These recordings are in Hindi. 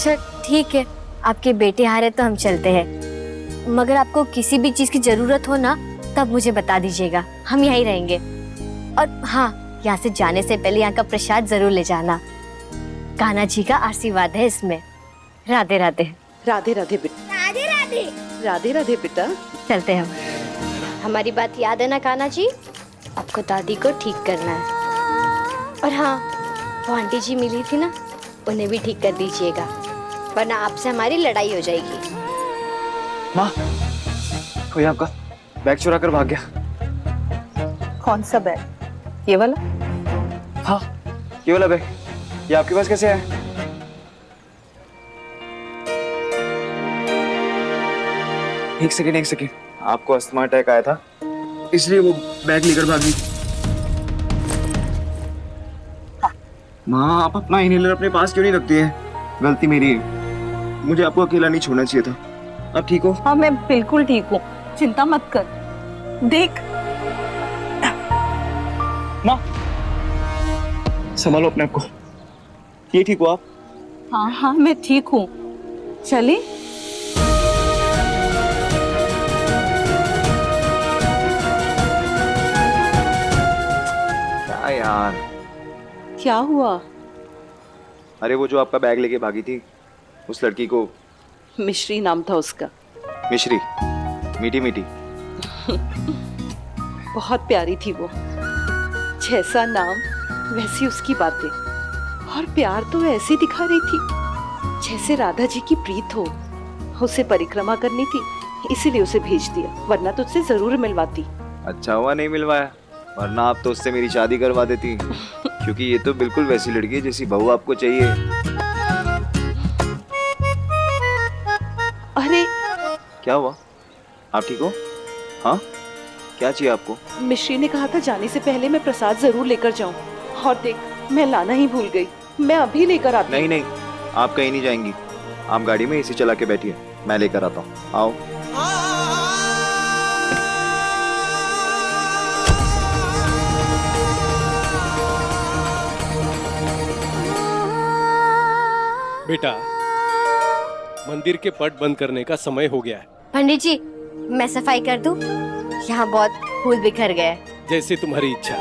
अच्छा ठीक है, आपके बेटे आ रहे तो हम चलते हैं, मगर आपको किसी भी चीज की जरूरत हो ना तब मुझे बता दीजिएगा, हम यहीं रहेंगे। और हाँ, यहाँ से जाने से पहले यहाँ का प्रसाद जरूर ले जाना, कान्हा जी का आशीर्वाद है इसमें। राधे राधे। राधे राधे बेटा। राधे राधे। राधे राधे बेटा। चलते हैं हम। हमारी बात याद है ना कान्हा जी, आपको दादी को ठीक करना है। और हाँ, वो आंटी जी मिली थी ना, उन्हें भी ठीक कर दीजिएगा, वरना आपसे हमारी लड़ाई हो जाएगी। माँ, कोई आपका बैग चुरा कर भाग गया। कौन सा बैग? ये वाला? हाँ, ये वाला बैग। ये आपके पास कैसे आया? एक सेकेंड, आपको अस्थमा अटैक आया था इसलिए वो बैग लेकर भागी। माँ, आप अपना इनहेलर अपने पास क्यों नहीं रखती है? गलती मेरी है, मुझे आपको अकेला नहीं छोड़ना चाहिए था। आप ठीक हो? हाँ, मैं बिल्कुल ठीक हूँ, चिंता मत कर। देख माँ, संभालो अपने आप को। ये ठीक हो आप? हाँ हाँ, मैं ठीक हूँ। चले? क्या यार? क्या हुआ? अरे वो जो आपका बैग लेके भागी थी, उस लड़की को। मिश्री नाम था उसका। मिश्री? मीठी मीठी। बहुत प्यारी थी वो, जैसा नाम वैसी उसकी बातें, और प्यार तो ऐसे दिखा रही थी जैसे राधा जी की प्रीत हो। उसे परिक्रमा करनी थी, इसीलिए उसे भेज दिया, वरना तो उससे जरूर मिलवाती। अच्छा हुआ नहीं मिलवाया, वरना आप तो उससे मेरी शादी करवा देती। क्योंकि ये तो बिल्कुल वैसी लड़की है जैसी बहू आपको चाहिए। अरे क्या हुआ? आप ठीक हो? हाँ, क्या चाहिए आपको? मिश्री ने कहा था जाने से पहले मैं प्रसाद जरूर लेकर जाऊं, और देख मैं लाना ही भूल गई। मैं अभी लेकर आती हूँ। नहीं, आप कहीं नहीं जाएंगी। आप गाड़ी में एसी चला के बैठिए, मैं लेकर आता हूँ। आओ। बेटा, मंदिर के पट बंद करने का समय हो गया है। पंडित जी, मैं सफाई कर दूं? यहाँ बहुत फूल बिखर गए। जैसे तुम्हारी इच्छा।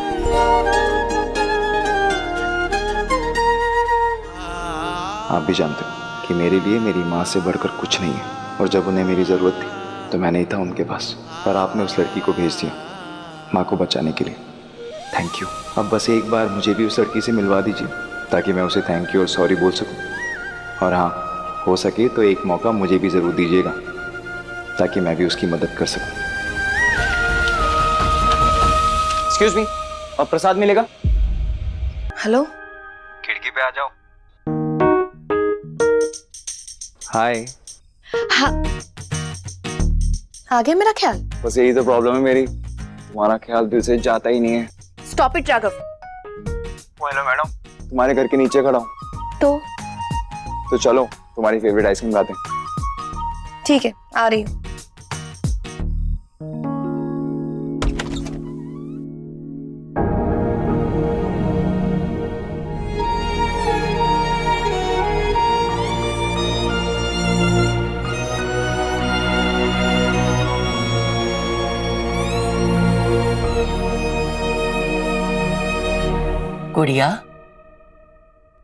आप भी जानते हो कि मेरे लिए मेरी माँ से बढ़कर कुछ नहीं है, और जब उन्हें मेरी जरूरत थी तो मैं नहीं था उनके पास, पर आपने उस लड़की को भेज दिया माँ को बचाने के लिए। Thank you. अब बस एक बार मुझे भी उस लड़की से मिलवा दीजिए, ताकि मैं उसे थैंक यू और सॉरी बोल सकूं। और हाँ, हो सके तो एक मौका मुझे भी ज़रूर दीजिएगा, ताकि मैं भी उसकी मदद कर सकूं। एक्सक्यूज मी, अब प्रसाद मिलेगा? हेलो, खिड़की पे आ जाओ। हाय। हाँ, आ गया मेरा ख्याल। बस यही तो प्रॉब्लम है मेरी, तुम्हारा ख्याल दिल से जाता ही नहीं है। Stop it Raghav. Hello madam, तुम्हारे घर के नीचे खड़ा हूँ। तो चलो तुम्हारी फेवरेट आइसक्रीम खाते हैं। ठीक है, आ रही हूँ। गुड़िया,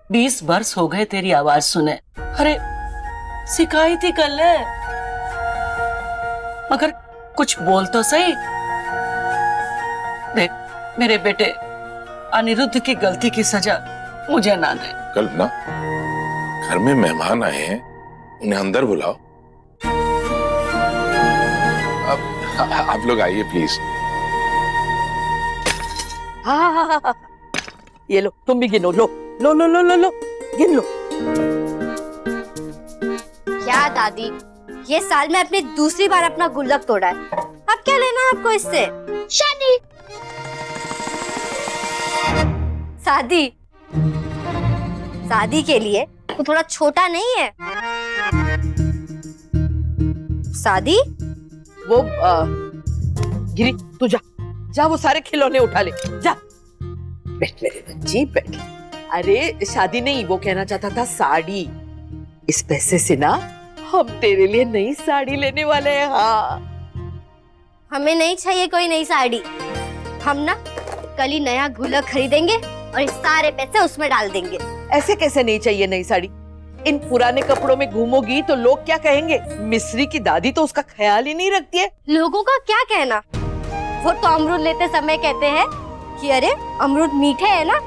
20 वर्ष हो गए तेरी आवाज सुने। अरे सिखाई थी कल है, मगर कुछ बोल तो सही। देख, मेरे बेटे अनिरुद्ध की गलती की सजा मुझे ना दे। कल्पना, घर में मेहमान आए हैं, उन्हें अंदर बुलाओ। अब आप लोग आइए प्लीज। हाँ, ये लो, तुम भी गिनो। लो लो लो लो लो लो, गिन लो। क्या दादी, ये साल में अपनी दूसरी बार अपना गुल्लक तोड़ा है, अब क्या लेना है आपको इससे? शादी। शादी? शादी के लिए वो थोड़ा छोटा नहीं है? शादी? वो गिरी, तू जा वो सारे खिलौने उठा ले, जा। बैठ मेरे बच्ची, बैठ। अरे शादी नहीं, वो कहना चाहता था साड़ी। इस पैसे से ना हम तेरे लिए नई साड़ी लेने वाले हैं। हाँ, हमें नहीं चाहिए कोई नई साड़ी। हम ना कल ही नया गुलक खरीदेंगे और इस सारे पैसे उसमें डाल देंगे। ऐसे कैसे नहीं चाहिए नई साड़ी? इन पुराने कपड़ों में घूमोगी तो लोग क्या कहेंगे? मिस्री की दादी तो उसका ख्याल ही नहीं रखती है। लोगों का क्या कहना, वो तो अमरूद लेते समय कहते हैं कि अरे अमरूद मीठे है ना,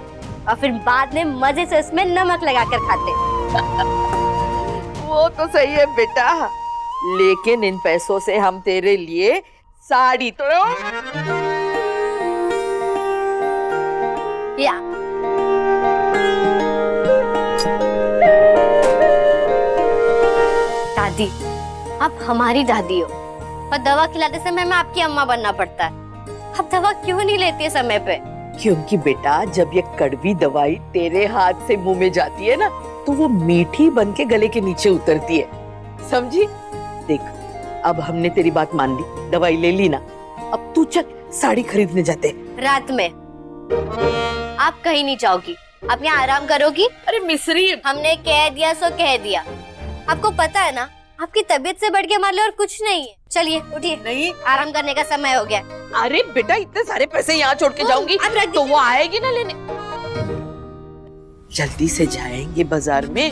और फिर बाद में मजे से उसमें नमक लगाकर खाते। वो तो सही है बेटा, लेकिन इन पैसों से हम तेरे लिए साड़ी तो या दादी, आप हमारी दादी हो और दवा खिलाते समय हमें आपकी अम्मा बनना पड़ता है। आप दवा क्यों नहीं लेती है समय पे? क्योंकि बेटा जब ये कड़वी दवाई तेरे हाथ से मुंह में जाती है ना, तो वो मीठी बन के गले के नीचे उतरती है, समझी? देख, अब हमने तेरी बात मान ली, दवाई ले ली ना, अब तू चल साड़ी खरीदने जाते हैं। रात में आप कहीं नहीं जाओगी, आप यहाँ आराम करोगी। अरे मिस्री, हमने कह दिया सो कह दिया। आपको पता है ना, आपकी तबीयत से बढ़ के हमारे लिए और कुछ नहीं है। चलिए उठिए, नहीं, आराम करने का समय हो गया। अरे बेटा इतने सारे पैसे यहाँ छोड़ के जाऊंगी अब रख तो दीजिए। वो आएगी ना लेने। जल्दी से जाएंगे बाजार में।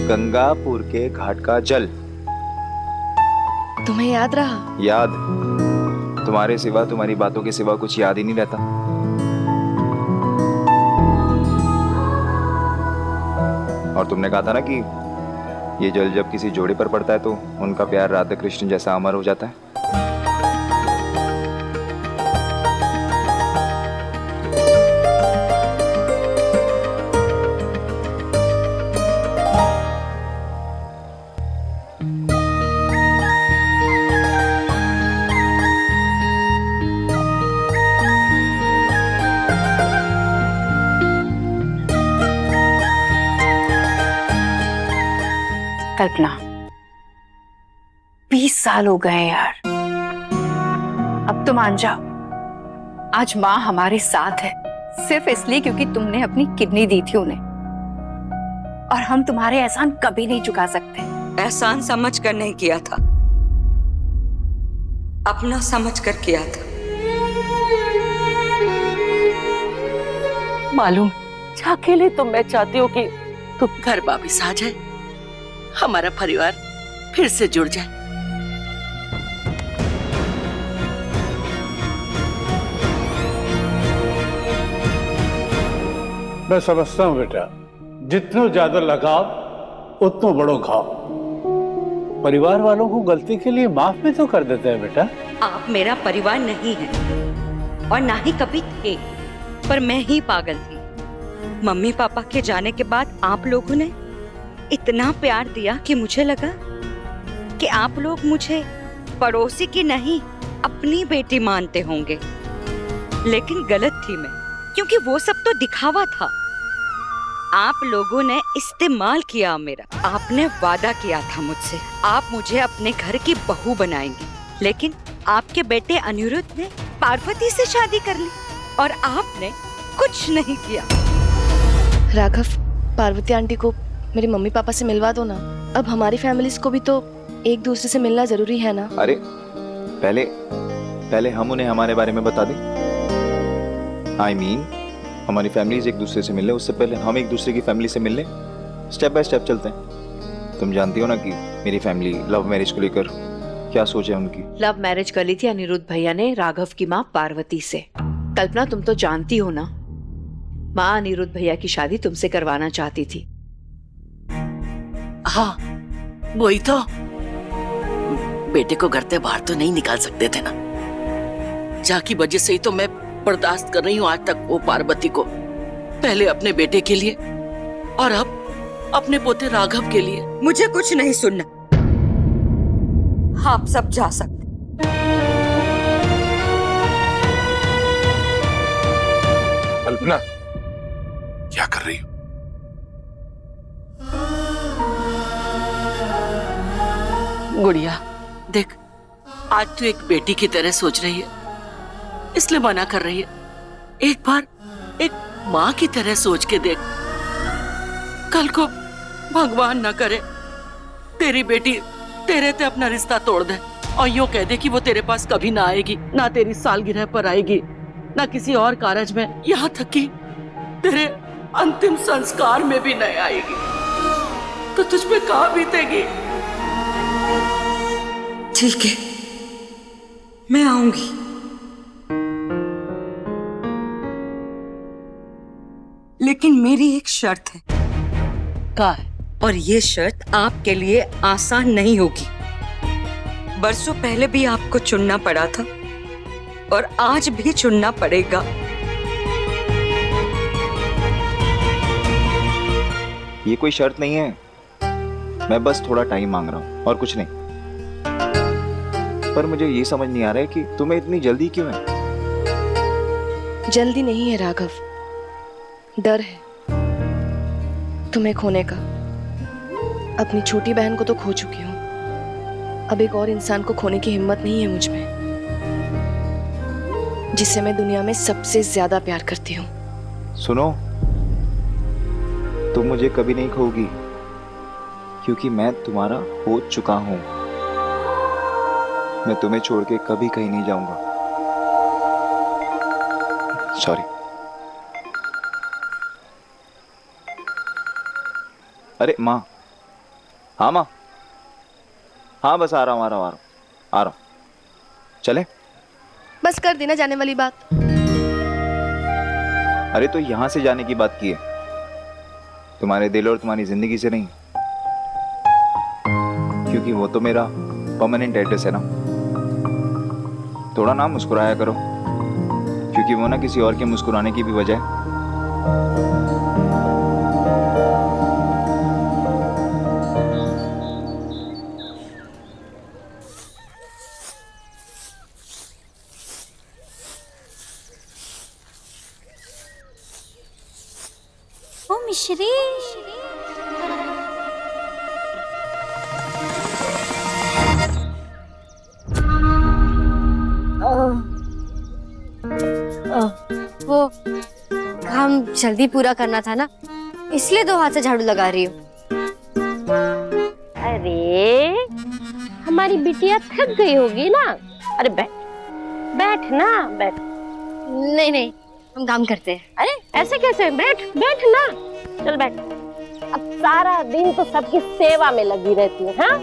गंगापुर के घाट का जल तुम्हें याद रहा? याद? तुम्हारे सिवा, तुम्हारी बातों के सिवा कुछ याद ही नहीं रहता। और तुमने कहा था ना कि ये जल जब किसी जोड़े पर पड़ता है तो उनका प्यार राधा कृष्ण जैसा अमर हो जाता है। कल्पना, 20 साल हो गए यार, अब तो मान जाओ। आज माँ हमारे साथ है सिर्फ इसलिए क्योंकि तुमने अपनी किडनी दी थी उन्हें, और हम तुम्हारे एहसान कभी नहीं चुका सकते। एहसान समझ कर नहीं किया था, अपना समझ कर किया था। मालूम जाके ले तो मैं चाहती हूँ कि तुम घर वापिस आ जाए, हमारा परिवार फिर से जुड़ जाए। मैं समझता हूँ बेटा, जितना ज्यादा लगाव उतना बड़ो घाव। परिवार वालों को गलती के लिए माफ भी तो कर देते हैं बेटा। आप मेरा परिवार नहीं है और ना ही कभी थे, पर मैं ही पागल थी। मम्मी पापा के जाने के बाद आप लोगों ने इतना प्यार दिया कि मुझे लगा कि आप लोग मुझे पड़ोसी की नहीं अपनी बेटी मानते होंगे, लेकिन गलत थी मैं, क्योंकि वो सब तो दिखावा था। आप लोगों ने इस्तेमाल किया मेरा। आपने वादा किया था मुझसे, आप मुझे अपने घर की बहू बनाएंगे, लेकिन आपके बेटे अनिरुद्ध ने पार्वती से शादी कर ली और आपने कुछ नहीं किया। राघव, पार्वती आंटी को मेरे मम्मी पापा से मिलवा दो ना। अब हमारी फैमिलीज को भी तो एक दूसरे से मिलना जरूरी है ना। अरे पहले हम उन्हें हमारे बारे में बता दें। I mean, हमारी फैमिलीज एक दूसरे से मिलने, उससे पहले हम एक दूसरे की फैमिली से मिलने, स्टेप बाय स्टेप चलते हैं। तुम जानती हो ना कि मेरी फैमिली लव मैरिज को लेकर क्या सोच है उनकी। लव मैरिज कर ली थी अनिरुद्ध भैया ने राघव की माँ पार्वती से। कल्पना, तुम तो जानती हो ना, माँ अनिरुद्ध भैया की शादी तुमसे करवाना चाहती थी। हाँ, वही तो। बेटे को घर से बाहर तो नहीं निकाल सकते थे ना, जाकी वजह से ही तो मैं बर्दाश्त कर रही हूँ आज तक वो पार्वती को। पहले अपने बेटे के लिए और अब अपने पोते राघव के लिए। मुझे कुछ नहीं सुनना, आप सब जा सकते। कल्पना, क्या कर रही हो? गुड़िया देख, आज तू एक बेटी की तरह सोच रही है, इसलिए मना कर रही है। एक बार एक माँ की तरह सोच के देख। कल को भगवान न करे तेरी बेटी तेरे से अपना रिश्ता तोड़ दे और यूं कह दे कि वो तेरे पास कभी ना आएगी, ना तेरी सालगिरह पर आएगी, ना किसी और कारज में, यहाँ तक कि तेरे अंतिम संस्कार में भी नहीं आएगी, तो तुझ पे कहाँ बीतेगी? ठीक है, मैं आऊंगी। लेकिन मेरी एक शर्त है। का है? और ये शर्त आपके लिए आसान नहीं होगी। बरसों पहले भी आपको चुनना पड़ा था और आज भी चुनना पड़ेगा। ये कोई शर्त नहीं है, मैं बस थोड़ा टाइम मांग रहा हूँ और कुछ नहीं। पर मुझे ये समझ नहीं आ रहा है कि तुम्हें इतनी जल्दी क्यों है? जल्दी नहीं है राघव, डर है तुम्हें खोने का। अपनी छोटी बहन को तो खो चुकी हूँ, अब एक और इंसान को खोने की हिम्मत नहीं है मुझ में, जिससे मैं दुनिया में सबसे ज्यादा प्यार करती हूँ। सुनो, तुम मुझे कभी नहीं खोगी, क्योंकि मैं तुम्हारा हो चुका हूं। मैं तुम्हें छोड़ के कभी कहीं नहीं जाऊंगा। सॉरी। अरे माँ, हाँ माँ, हाँ बस आ रहा हूँ। चले? बस कर देना जाने वाली बात। अरे तो यहां से जाने की बात की है, तुम्हारे दिल और तुम्हारी जिंदगी से नहीं, क्योंकि वो तो मेरा परमानेंट एड्रेस है ना। थोड़ा ना मुस्कुराया करो, क्योंकि वो ना किसी और के मुस्कुराने की भी वजह है। ओ मिश्री, वो काम जल्दी पूरा करना था ना, इसलिए 2 हाथ से झाड़ू लगा रही हूँ। अरे हमारी बिटिया थक गई होगी ना। अरे बैठ बैठ ना, बैठ। नहीं, हम काम करते हैं। अरे ऐसे कैसे? बैठ बैठ ना, चल बैठ। अब सारा दिन तो सबकी सेवा में लगी रहती है, हाँ?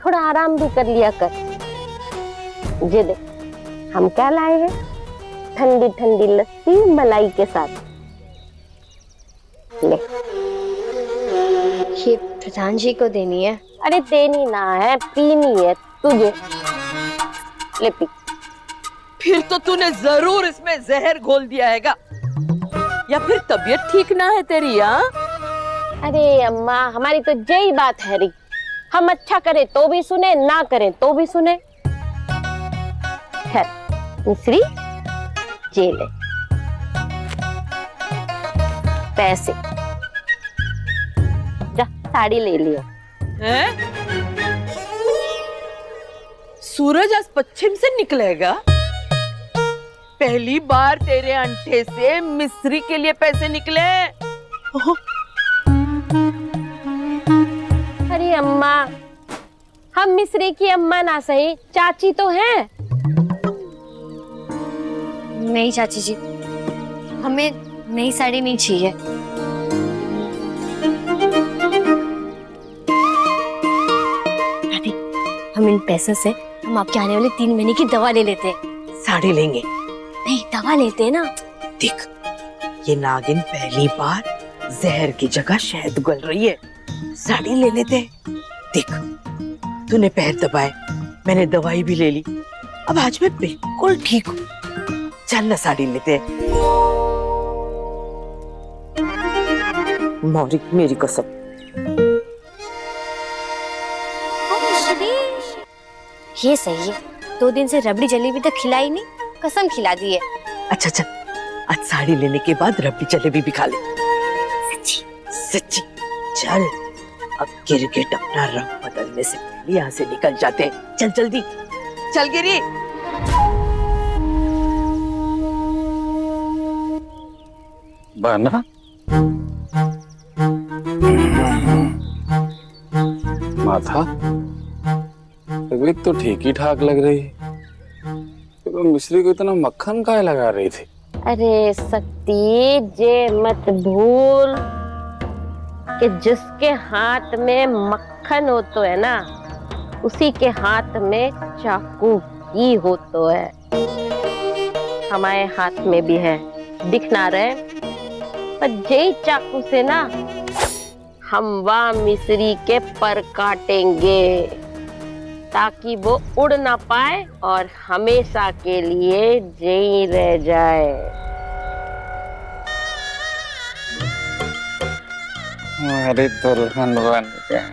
थोड़ा आराम भी कर लिया कर। ये देख, हम क्या लाए हैं? ठंडी ठंडी लस्सी मलाई के साथ। ले, ये प्रधान जी को देनी है। अरे देनी ना है, पीनी है तुझे। ले पी। फिर तो तूने जरूर इसमें जहर घोल दिया हैगा, या फिर तबीयत ठीक ना है तेरी? अरे अम्मा, हमारी तो यही बात है री, हम अच्छा करें तो भी सुने, ना करें तो भी सुने। खैर मिश्री, ये ले पैसे, जा साड़ी ले लियो। हैं? सूरज आज पश्चिम से निकलेगा? पहली बार तेरे अंठे से मिस्री के लिए पैसे निकले। अरे अम्मा, हम मिश्री की अम्मा ना सही, चाची तो हैं। नहीं चाची जी, हमें नई साड़ी नहीं चाहिए। दादी, हम इन पैसों से हम आपके आने वाले 3 महीने की दवा ले लेते हैं। साड़ी लेंगे? नहीं, दवा लेते हैं ना। देख, ये नागिन पहली बार जहर की जगह शहद गल रही है, साड़ी ले लेते। देख, तूने पैर दबाए, मैंने दवाई भी ले ली, अब आज मैं बिल्कुल ठीक हूँ। चल ना साड़ी लेते। मौरी मेरी कसम। ये सही है, 2 दिन से रबड़ी जलेबी तक खिलाई नहीं, कसम खिला दी है। अच्छा चल, आज साड़ी लेने के बाद रबड़ी जलेबी भी खा ले। सच्ची? सच्ची। चल, अब गिरगिट अपना रंग बदलने से पहले यहाँ से निकल जाते हैं। चल जल्दी, चल गिरी। बना माथा तबीयत तो ठीक ही ठाक लग रही है, तो मिश्री को इतना मक्खन काहे लगा रही थी? अरे शक्ति, जे मत भूल कि जिसके हाथ में मक्खन हो तो है ना, उसी के हाथ में चाकू भी हो तो है। हमारे हाथ में भी है, दिख ना रहे, पर जे चाकू से ना हम वह मिस्री के पर काटेंगे ताकि वो उड़ ना पाए और हमेशा के लिए जेई रह जाए। हमारी दुल्हन बन गया।